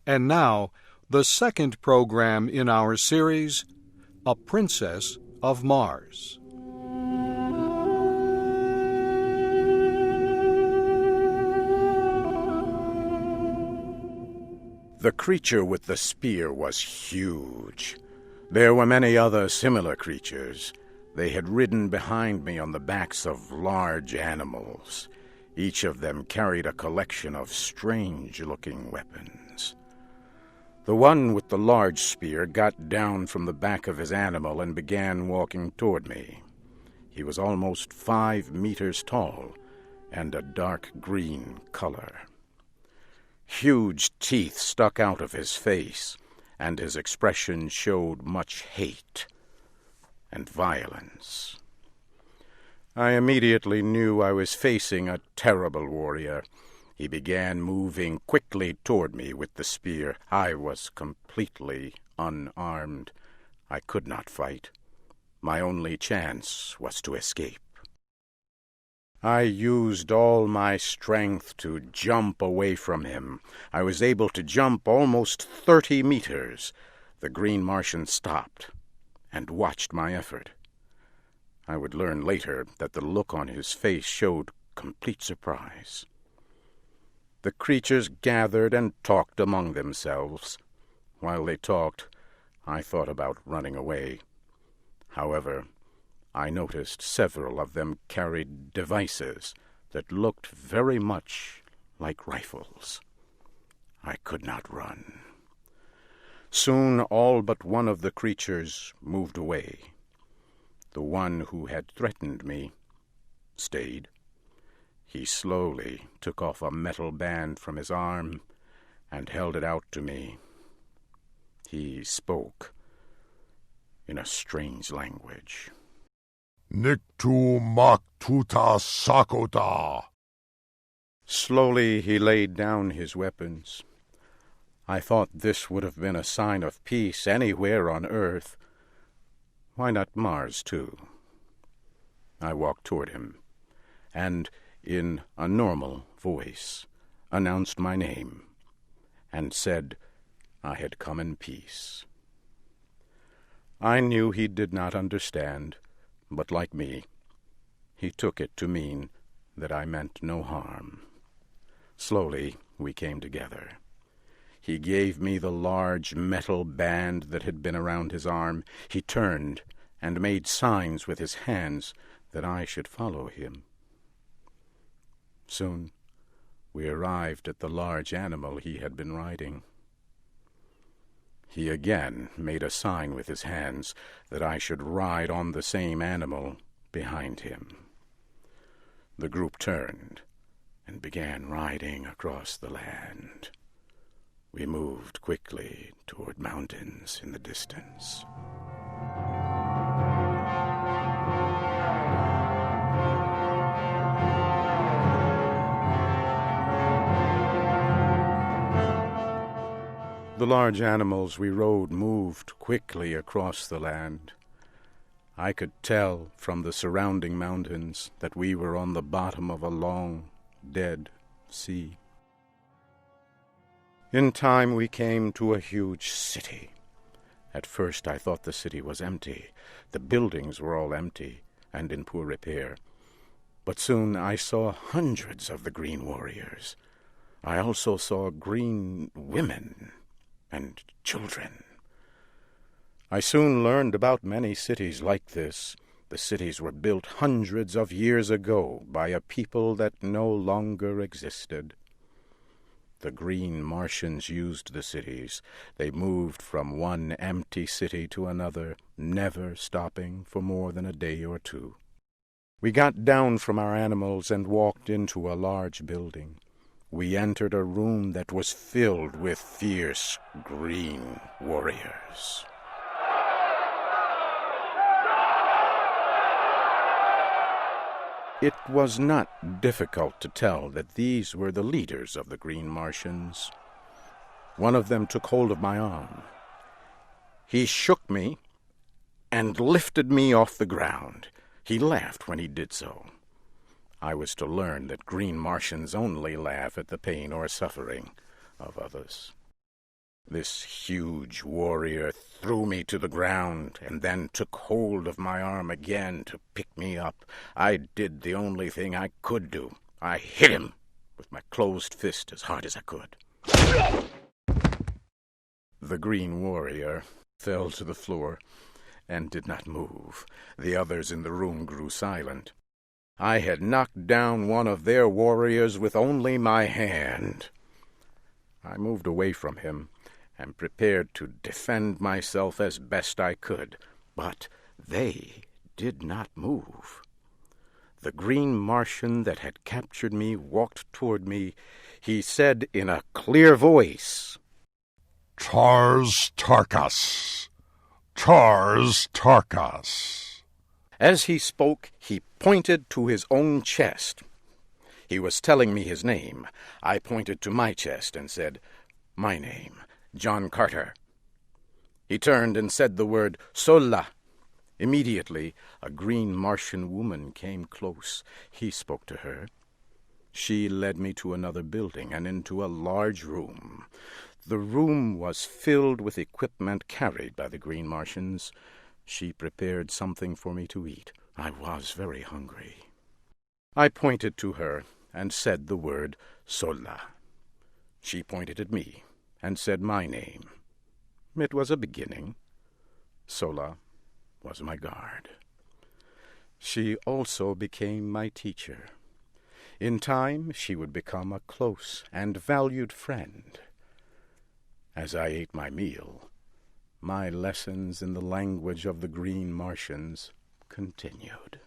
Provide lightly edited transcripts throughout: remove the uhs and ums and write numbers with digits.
And now, the second program in our series, A Princess of Mars. The creature with the spear was huge. There were many other similar creatures. They had ridden behind me on the backs of large animals. Each of them carried a collection of strange-looking weapons. The one with the large spear got down from the back of his animal and began walking toward me. He was almost 5 meters tall and a dark green color. Huge teeth stuck out of his face, and his expression showed much hate and violence. I immediately knew I was facing a terrible warrior. He began moving quickly toward me with the spear. I was completely unarmed. I could not fight. My only chance was to escape. I used all my strength to jump away from him. I was able to jump almost 30 meters. The Green Martian stopped and watched my effort. I would learn later that the look on his face showed complete surprise. The creatures gathered and talked among themselves. While they talked, I thought about running away. However, I noticed several of them carried devices that looked very much like rifles. I could not run. Soon all but one of the creatures moved away. The one who had threatened me stayed. He slowly took off a metal band from his arm and held it out to me. He spoke in a strange language. Niktu Maktuta Sakota. Slowly he laid down his weapons. I thought this would have been a sign of peace anywhere on Earth. Why not Mars, too? I walked toward him, and in a normal voice announced my name, and said I had come in peace. I knew he did not understand, but like me, he took it to mean that I meant no harm. Slowly we came together. He gave me the large metal band that had been around his arm. He turned and made signs with his hands that I should follow him. Soon we arrived at the large animal he had been riding. He again made a sign with his hands that I should ride on the same animal behind him. The group turned and began riding across the land. We moved quickly toward mountains in the distance. The large animals we rode moved quickly across the land. I could tell from the surrounding mountains that we were on the bottom of a long, dead sea. In time we came to a huge city. At first I thought the city was empty. The buildings were all empty and in poor repair. But soon I saw hundreds of the green warriors. I also saw green women and children. I soon learned about many cities like this. The cities were built hundreds of years ago by a people that no longer existed. The Green Martians used the cities. They moved from one empty city to another, never stopping for more than a day or two. We got down from our animals and walked into a large building. We entered a room that was filled with fierce green warriors. It was not difficult to tell that these were the leaders of the Green Martians. One of them took hold of my arm. He shook me and lifted me off the ground. He laughed when he did so. I was to learn that Green Martians only laugh at the pain or suffering of others. This huge warrior threw me to the ground and then took hold of my arm again to pick me up. I did the only thing I could do. I hit him with my closed fist as hard as I could. The green warrior fell to the floor and did not move. The others in the room grew silent. I had knocked down one of their warriors with only my hand. I moved away from him and prepared to defend myself as best I could, but they did not move. The green Martian that had captured me walked toward me. He said in a clear voice, Tars Tarkas. Tars Tarkas. As he spoke, he pointed to his own chest. He was telling me his name. I pointed to my chest and said, "My name, John Carter." He turned and said the word Sola. Immediately, a green Martian woman came close. He spoke to her. She led me to another building and into a large room. The room was filled with equipment carried by the green Martians. She prepared something for me to eat. I was very hungry. I pointed to her and said the word Sola. She pointed at me and said my name. It was a beginning. Sola was my guard. She also became my teacher. In time, she would become a close and valued friend. As I ate my meal, my lessons in the language of the green Martians continued.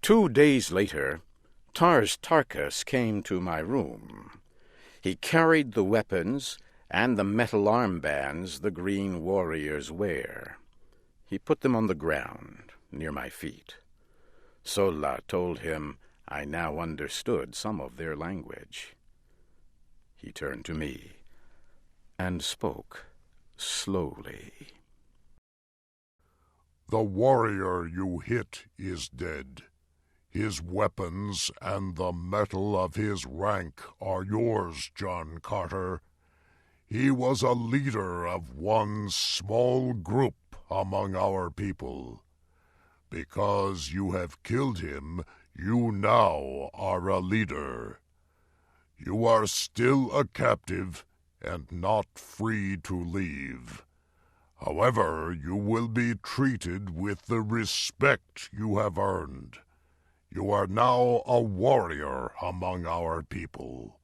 2 days later, Tars Tarkas came to my room. He carried the weapons and the metal armbands the green warriors wear. He put them on the ground near my feet. Sola told him I now understood some of their language. He turned to me and spoke slowly. The warrior you hit is dead. His weapons and the metal of his rank are yours, John Carter. He was a leader of one small group among our people. Because you have killed him, you now are a leader. You are still a captive and not free to leave. However, you will be treated with the respect you have earned. You are now a warrior among our people.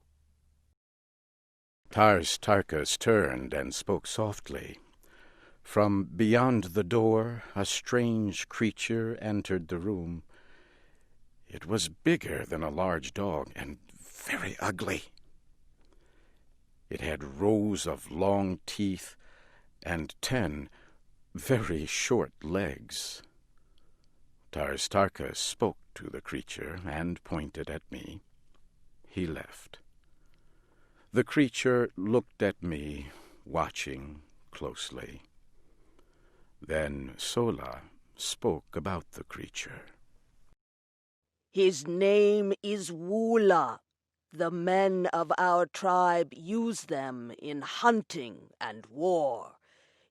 Tars Tarkas turned and spoke softly. From beyond the door, a strange creature entered the room. It was bigger than a large dog and very ugly. It had rows of long teeth and 10 very short legs. Tars Tarkas spoke to the creature and pointed at me. He left. The creature looked at me, watching closely. Then Sola spoke about the creature. His name is Woola. The men of our tribe use them in hunting and war.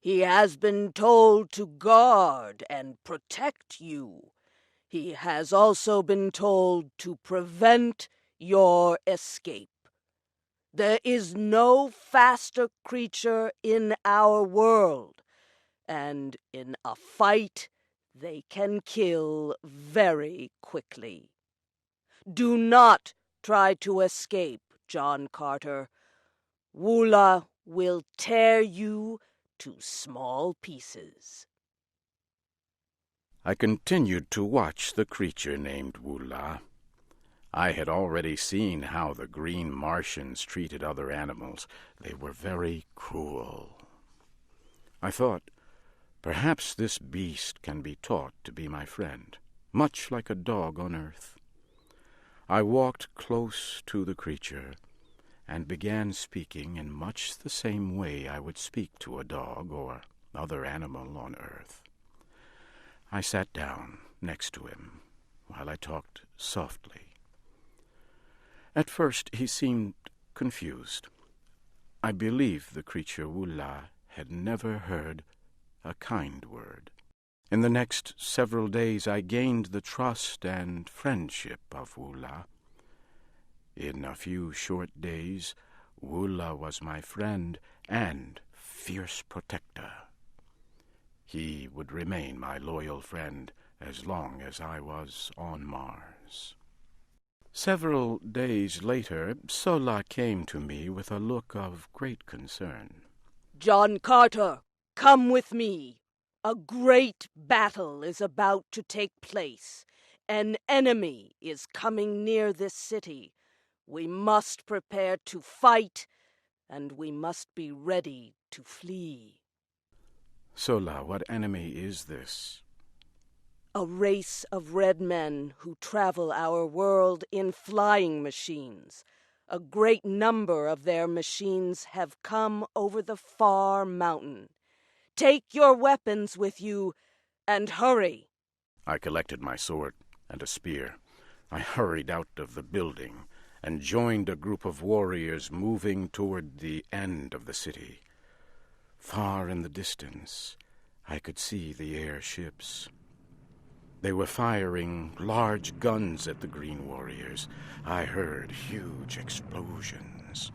He has been told to guard and protect you. He has also been told to prevent your escape. There is no faster creature in our world, and in a fight they can kill very quickly. Do not try to escape, John Carter. Woola will tear you to small pieces. I continued to watch the creature named Woola. I had already seen how the green Martians treated other animals. They were very cruel. I thought, perhaps this beast can be taught to be my friend, much like a dog on earth. I walked close to the creature and began speaking in much the same way I would speak to a dog or other animal on earth. I sat down next to him while I talked softly. At first he seemed confused. I believe the creature Wula had never heard a kind word. In the next several days I gained the trust and friendship of Wula. In a few short days, Wula was my friend and fierce protector. He would remain my loyal friend as long as I was on Mars. Several days later, Sola came to me with a look of great concern. John Carter, come with me. A great battle is about to take place. An enemy is coming near this city. We must prepare to fight, and we must be ready to flee. Sola, what enemy is this? A race of red men who travel our world in flying machines. A great number of their machines have come over the far mountain. Take your weapons with you, and hurry. I collected my sword and a spear. I hurried out of the building and joined a group of warriors moving toward the end of the city. Far in the distance, I could see the airships. They were firing large guns at the Green Warriors. I heard huge explosions.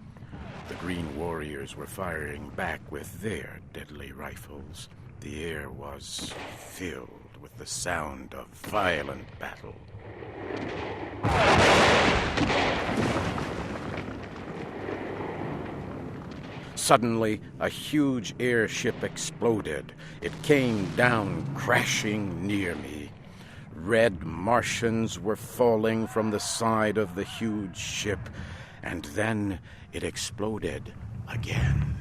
The Green Warriors were firing back with their deadly rifles. The air was filled with the sound of violent battle. Suddenly, a huge airship exploded. It came down crashing near me. Red Martians were falling from the side of the huge ship, and then it exploded again.